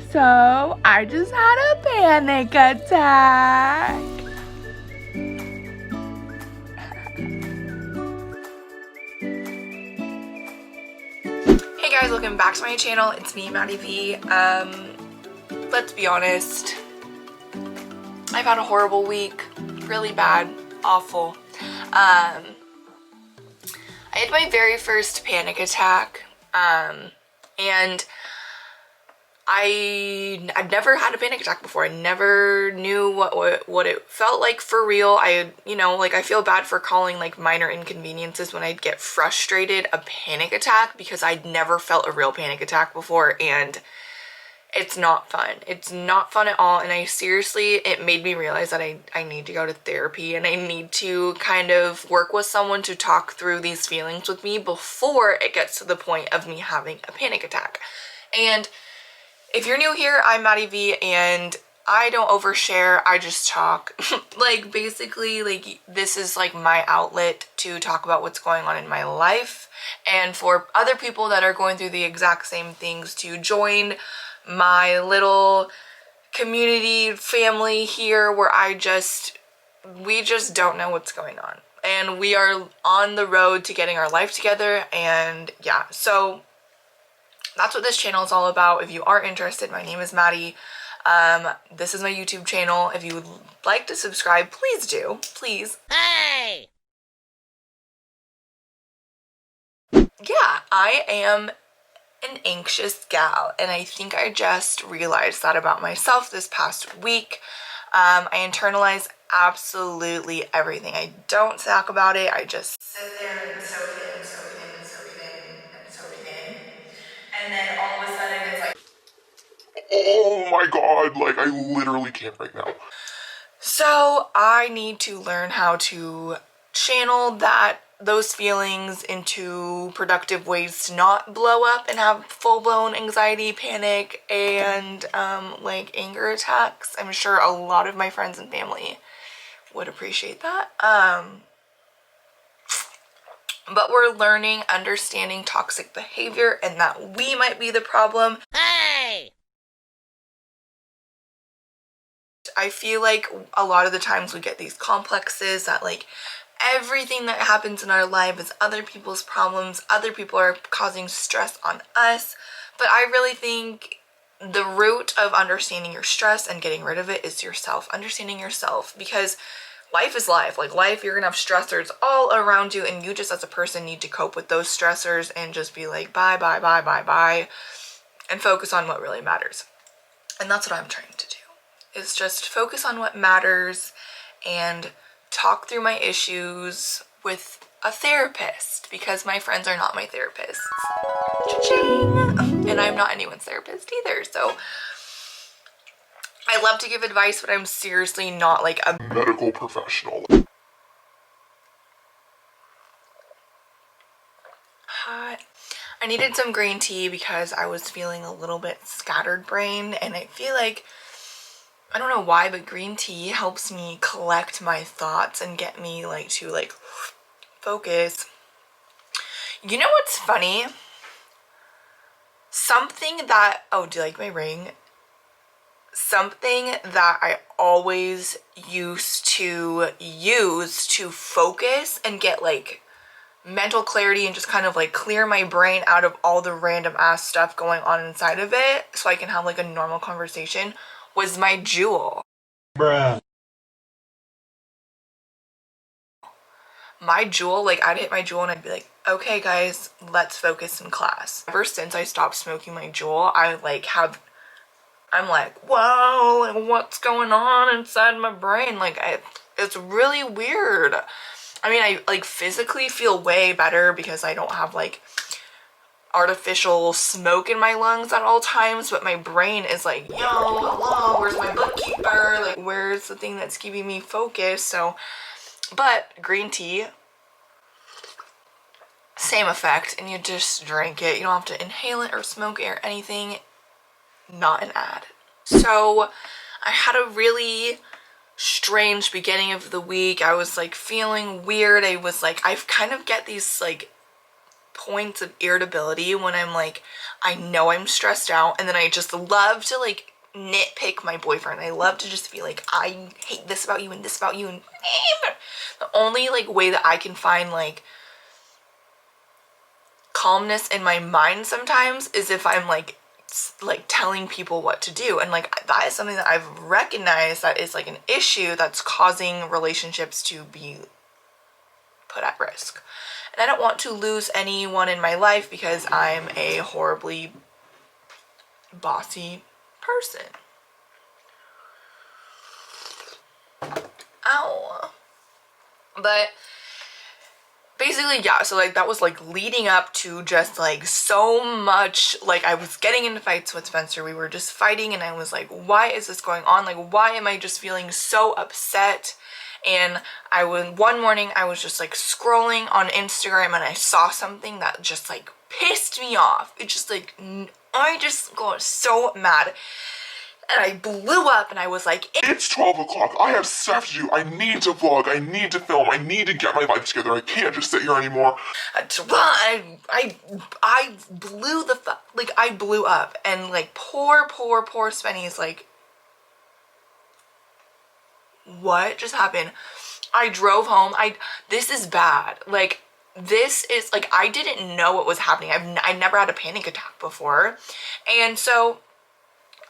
So I just had a panic attack. Hey guys, welcome back to my channel. It's me, Maddy V. Let's be honest. I've had a horrible week. Really bad. Awful. I had my very first panic attack. And I've never had a panic attack before. I never knew what it felt like for real. I feel bad for calling like minor inconveniences when I'd get frustrated a panic attack, because I'd never felt a real panic attack before, and it's not fun. It's not fun at all. And it made me realize that I need to go to therapy, and I need to kind of work with someone to talk through these feelings with me before it gets to the point of me having a panic attack. And if you're new here, I'm Maddy V, and I don't overshare, I just talk. Like, basically, like, this is like my outlet to talk about what's going on in my life, and for other people that are going through the exact same things to join my little community family here, where we just don't know what's going on. And we are on the road to getting our life together, and yeah, so that's what this channel is all about. If you are interested, my name is Maddy. This is my YouTube channel. If you would like to subscribe, please do. Please. Hey! Yeah, I am an anxious gal, and I think I just realized that about myself this past week. I internalize absolutely everything. I don't talk about it. I just sit there and soak it in and soak it in and soak it in and soak it in. And then all of a sudden it's like, oh my god, like I literally can't right now. So I need to learn how to channel those feelings into productive ways to not blow up and have full-blown anxiety, panic, and like anger attacks. I'm sure a lot of my friends and family would appreciate that. But we're learning, understanding toxic behavior, and that we might be the problem. Hey! I feel like a lot of the times we get these complexes that like everything that happens in our life is other people's problems, other people are causing stress on us. But I really think the root of understanding your stress and getting rid of it is yourself, understanding yourself, because life is life. Like life, you're gonna have stressors all around you, and you just as a person need to cope with those stressors and just be like bye, bye, bye, bye, bye, and focus on what really matters. And that's what I'm trying to do, is just focus on what matters and talk through my issues with a therapist, because my friends are not my therapists. Cha-ching! And I'm not anyone's therapist either, so I love to give advice, but I'm seriously not like a medical professional. Hot. I needed some green tea because I was feeling a little bit scattered-brained, and I feel like, I don't know why, but green tea helps me collect my thoughts and get me like to like focus. You know what's funny? Something that, oh, do you like my ring? Something that I always used to use to focus and get like mental clarity and just kind of like clear my brain out of all the random ass stuff going on inside of it so I can have like a normal conversation was my jewel. Bruh. My jewel, like I'd hit my jewel and I'd be like, okay guys, let's focus in class. Ever since I stopped smoking my jewel, I'm like, whoa, like, what's going on inside my brain? Like, it's really weird. I mean, I like physically feel way better because I don't have like artificial smoke in my lungs at all times, but my brain is like, yo, hello, where's my bookkeeper? Like, where's the thing that's keeping me focused? So, but green tea, same effect, and you just drink it. You don't have to inhale it or smoke it or anything. Not an ad. So I had a really strange beginning of the week. I was like feeling weird. I kind of get these like points of irritability when I'm like, I know I'm stressed out, and then I just love to like nitpick my boyfriend. I love to just be like, I hate this about you and this about you, and the only like way that I can find like calmness in my mind sometimes is if I'm like telling people what to do. And like that is something that I've recognized that is like an issue that's causing relationships to be put at risk. And I don't want to lose anyone in my life because I'm a horribly bossy person. Ow. But basically, yeah, so like that was like leading up to just like so much, like I was getting into fights with Spencer. We were just fighting and I was like, why is this going on? Like, why am I just feeling so upset? And one morning I was just like scrolling on Instagram and I saw something that just like pissed me off. It just like, I just got so mad. And I blew up and I was like, it's 12 o'clock. I have stuff to do. I need to vlog. I need to film. I need to get my life together. I can't just sit here anymore. I blew I blew up. And like poor Spenny is like, what just happened? I drove home. This is bad. Like, this is like, I didn't know what was happening. I never had a panic attack before. And so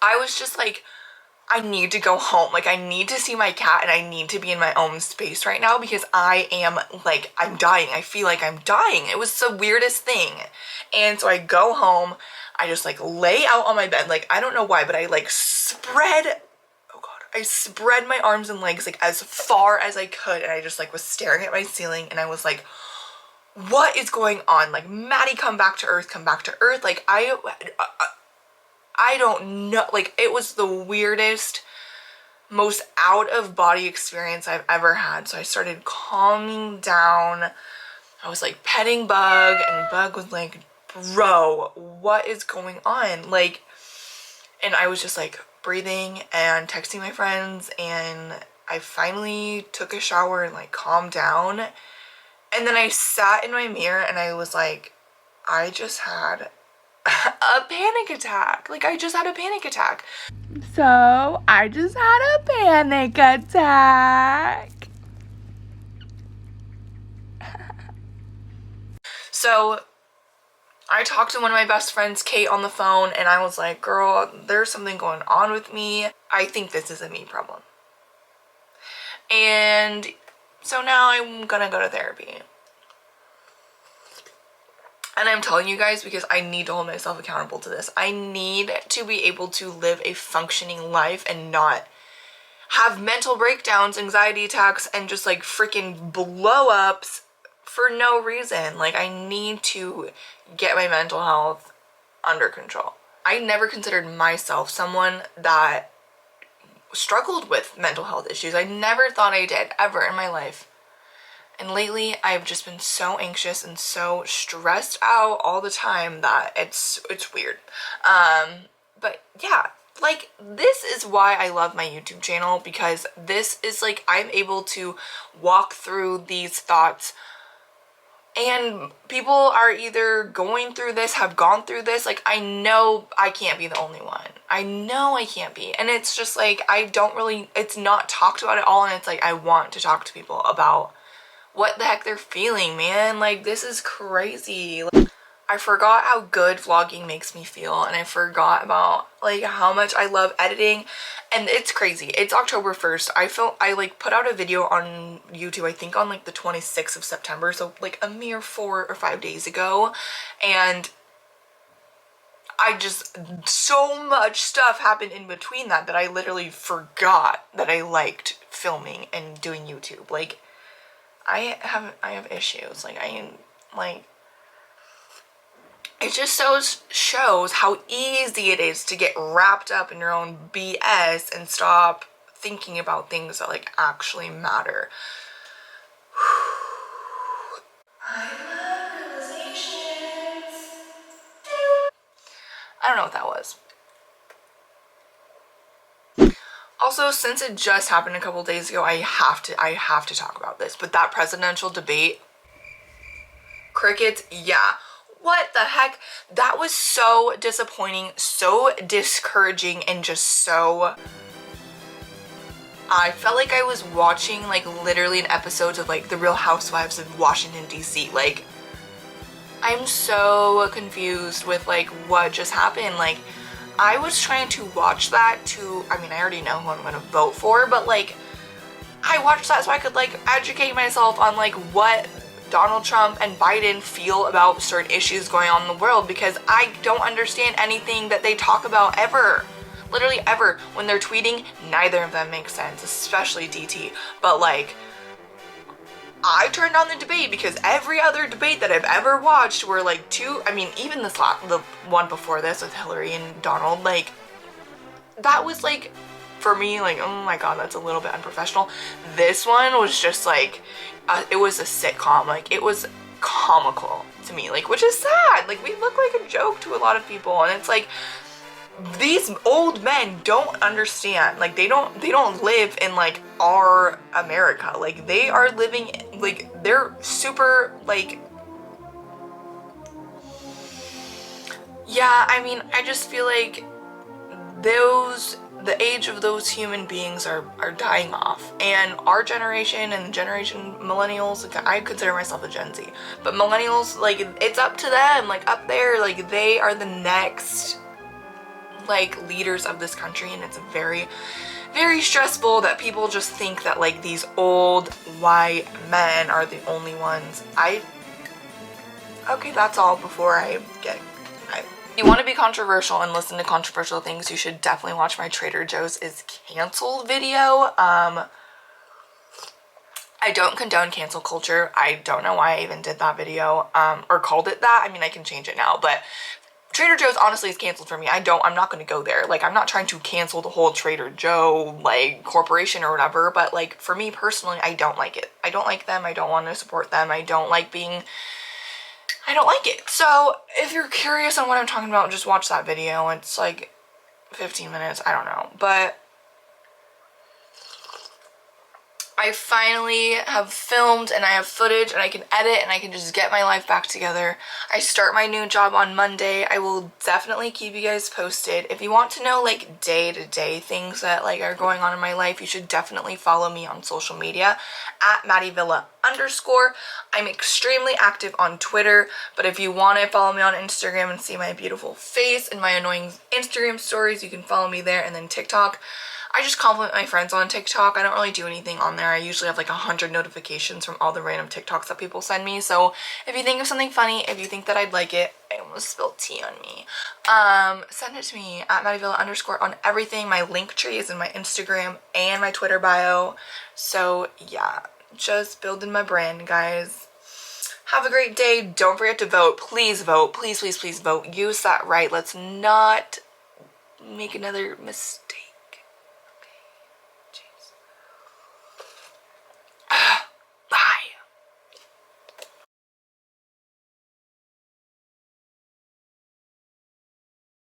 I was just like, I need to go home. Like, I need to see my cat and I need to be in my own space right now because I am like, I'm dying. I feel like I'm dying. It was the weirdest thing. And so I go home. I just like lay out on my bed. Like, I don't know why, but I like I spread my arms and legs like as far as I could, and I just like was staring at my ceiling and I was like, what is going on? Like, Maddy, come back to earth, come back to earth. Like, I don't know. Like, it was the weirdest, most out of body experience I've ever had. So I started calming down. I was like petting Bug and Bug was like, bro, what is going on? Like, and I was just like breathing and texting my friends, and I finally took a shower and like calmed down. And then I sat in my mirror and I was like, I just had a panic attack. Like, I just had a panic attack. So I just had a panic attack. So I talked to one of my best friends, Kate, on the phone, and I was like, girl, there's something going on with me. I think this is a me problem. And so now I'm gonna go to therapy. And I'm telling you guys because I need to hold myself accountable to this. I need to be able to live a functioning life and not have mental breakdowns, anxiety attacks, and just like freaking blow-ups for no reason. Like, I need to get my mental health under control. I never considered myself someone that struggled with mental health issues. I never thought I did, ever in my life. And lately, I've just been so anxious and so stressed out all the time that it's weird. But yeah, like, this is why I love my YouTube channel, because this is like, I'm able to walk through these thoughts, and people are either going through this, have gone through this. Like, I know I can't be the only one. I know I can't be. And it's just like, it's not talked about at all. And it's like, I want to talk to people about what the heck they're feeling, man. Like, this is crazy. I forgot how good vlogging makes me feel, and I forgot about like how much I love editing. And it's crazy. It's October 1st. I like put out a video on YouTube, I think on like the 26th of September, so like a mere 4 or 5 days ago. And so much stuff happened in between that I literally forgot that I liked filming and doing YouTube. Like, I have issues. It just shows how easy it is to get wrapped up in your own BS and stop thinking about things that like actually matter. I love realizations. I don't know what that was. Also, since it just happened a couple days ago, I have to talk about this. But that presidential debate, crickets, yeah. what the heck? That was so disappointing, so discouraging, and just so... I felt like I was watching like literally an episode of like The Real Housewives of Washington, D.C. Like, I'm so confused with like what just happened. Like, I was trying to watch that to, I mean, I already know who I'm gonna vote for, but like, I watched that so I could like educate myself on like what Donald Trump and Biden feel about certain issues going on in the world, because I don't understand anything that they talk about ever. Literally ever. When they're tweeting, neither of them makes sense, especially DT. But like, I turned on the debate because every other debate that I've ever watched were like two, I mean, even this the one before this with Hillary and Donald, like, that was like, for me, like, oh my god, that's a little bit unprofessional. This one was just like, it was a sitcom. Like, it was comical to me, like, which is sad. Like, we look like a joke to a lot of people, and it's like, these old men don't understand. Like, they don't live in like our America. Like, they are living, like, they're super, like, yeah, I mean, I just feel like the age of those human beings are dying off, and our generation and generation millennials, like, I consider myself a Gen Z, but millennials, like, it's up to them, like, up there, like, they are the next, like, leaders of this country, and it's very, very stressful that people just think that like these old white men are the only ones. Okay, that's all before I get... If you want to be controversial and listen to controversial things, you should definitely watch my Trader Joe's is canceled video. I don't condone cancel culture. I don't know why I even did that video, or called it that. I mean, I can change it now, but Trader Joe's honestly is canceled for me. I'm not going to go there. Like, I'm not trying to cancel the whole Trader Joe, like, corporation or whatever, but like, for me personally, I don't like it. I don't like them. I don't want to support them. I don't like it. So if you're curious on what I'm talking about, just watch that video. It's like 15 minutes. I don't know. But I finally have filmed and I have footage and I can edit and I can just get my life back together. I start my new job on Monday. I will definitely keep you guys posted. If you want to know like day-to-day things that like are going on in my life, you should definitely follow me on social media at maddyvilla_. I'm extremely active on Twitter, but if you want to follow me on Instagram and see my beautiful face and my annoying Instagram stories, you can follow me there. And then TikTok, I just compliment my friends on TikTok. I don't really do anything on there. I usually have like 100 notifications from all the random TikToks that people send me. So if you think of something funny, if you think that I'd like it, I almost spilled tea on me, send it to me at maddyvilla_ on everything. My link tree is in my Instagram and my Twitter bio. So yeah, just building my brand, guys. Have a great day. Don't forget to vote. Please vote. Please, please, please vote. Use that right. Let's not make another mistake.